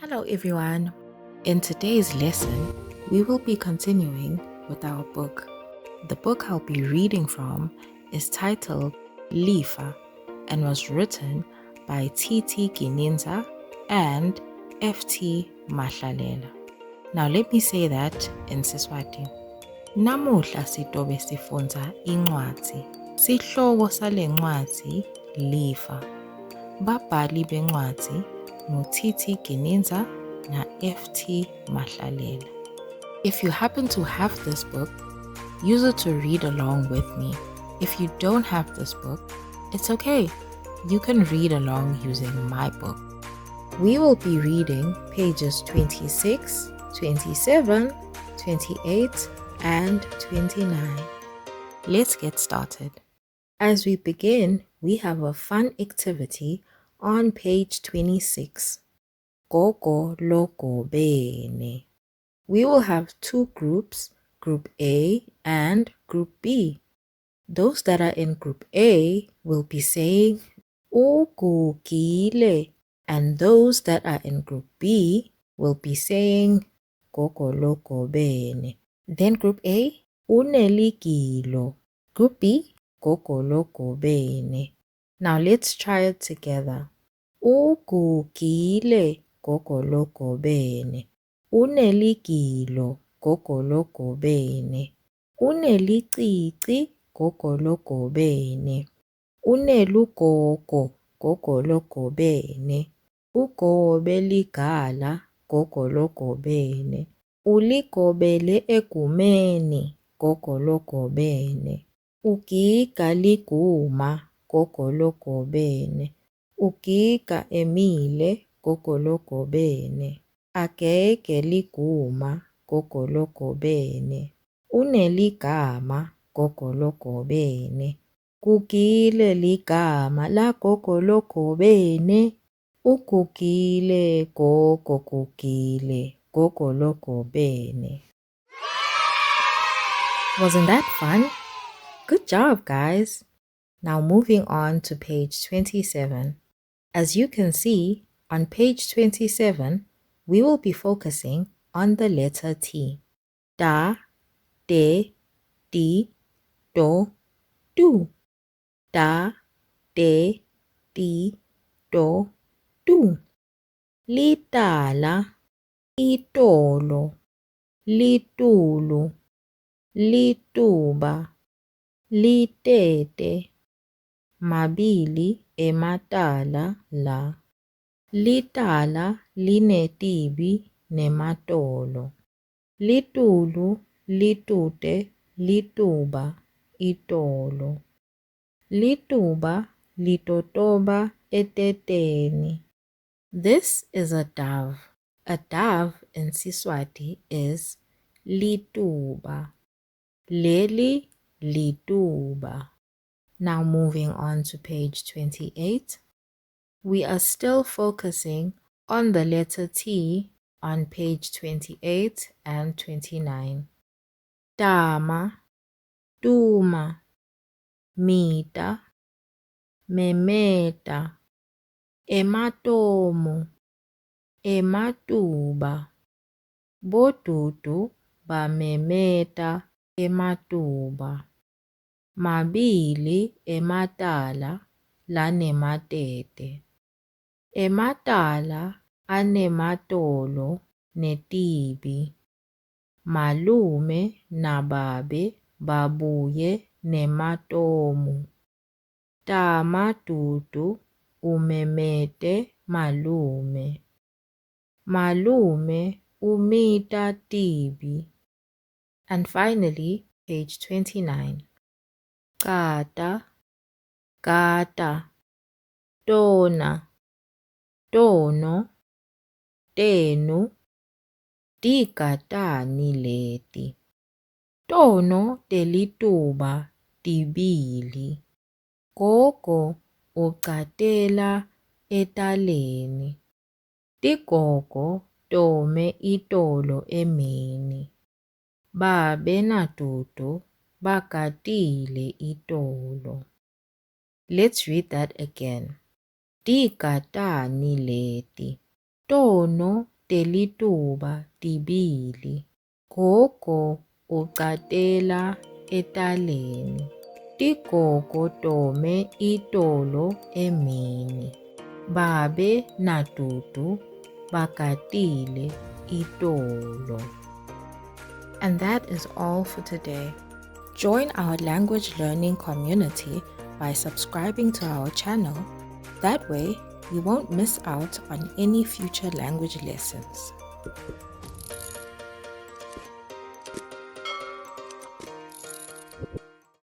Hello everyone. In today's lesson, we will be continuing with our book. The book I'll be reading from is titled Lifa and was written by T.T. Gininza and F.T. Mahlalela. Now let me say that in Siswati. Namuhla sitobe sifunza incwadi. Sihloko sale ncwadi Lifa. Babhali bencwadi T.T. Gininza na F.T. Mahlalela. If you happen to have this book, use it to read along with me. If you don't have this book, it's okay. You can read along using my book. We will be reading pages 26, 27, 28, and 29. Let's get started. As we begin, we have a fun activity on page 26. Gogo logo bene. We will have two groups, Group A and Group B. Those that are in Group A will be saying ugugile, and those that are in Group B will be saying gogo logo bene. Then Group A, uneligilo. Group B, gogo logo bene. Now let's try it together. Ugugile gogo logo bene. Uneligilo gogo logo bene. Unelicici gogo logo bene. Unelugogo gogo logo bene. Ugobe ligala gogo logo bene. Uligobele egumeni gogo logo bene. Ugiga liguma gogo logo bene. Ugiga emile gogo logo bene. Agege liguma gogo logo bene. Uneligama gogo logo bene. Gugile ligama la gogo logo bene. Ugugile gogo gugile gogo logo bene. Wasn't that fun? Good job, guys. Now moving on to page 27. As you can see, on page 27, we will be focusing on the letter T. Da, de, di, do, do. Da, de, di, do, do. Litala, itolo, litulu, lituba, litete. Mabili ematala la. Litala linetibi nematolo. Litulu, litute, lituba, itolo. Lituba, litotoba eteteni. This is a dove. A dove in Siswati is lituba. Leli, lituba. Now moving on to page 28. We are still focusing on the letter T on page 28 and 29. Tama, tuma, mita, memeta, ematomo, ematuba. Bodudu bamemeta ematuba. Mabili ematala lanematete. Ematala anematolo netibi. Malume nababe babuye nematomu. Tama dudu umemete malume. Malume umita tibi. And finally, page 29. Kata, kata, tona, tono, tenu, tikatani leti. Tono telituba tibili. Gogo ucatela etaleni. Tigogo tome itolo emini. Babe nadudu bakatile itolo. Let's read that again. Tikatani leti. Tono telituba tibili. Gogo ucatela etaleni. Tigogo tome itolo emini. Babe na Dudu bagatile itolo. And that is all for today. Join our language learning community by subscribing to our channel. That way, you won't miss out on any future language lessons.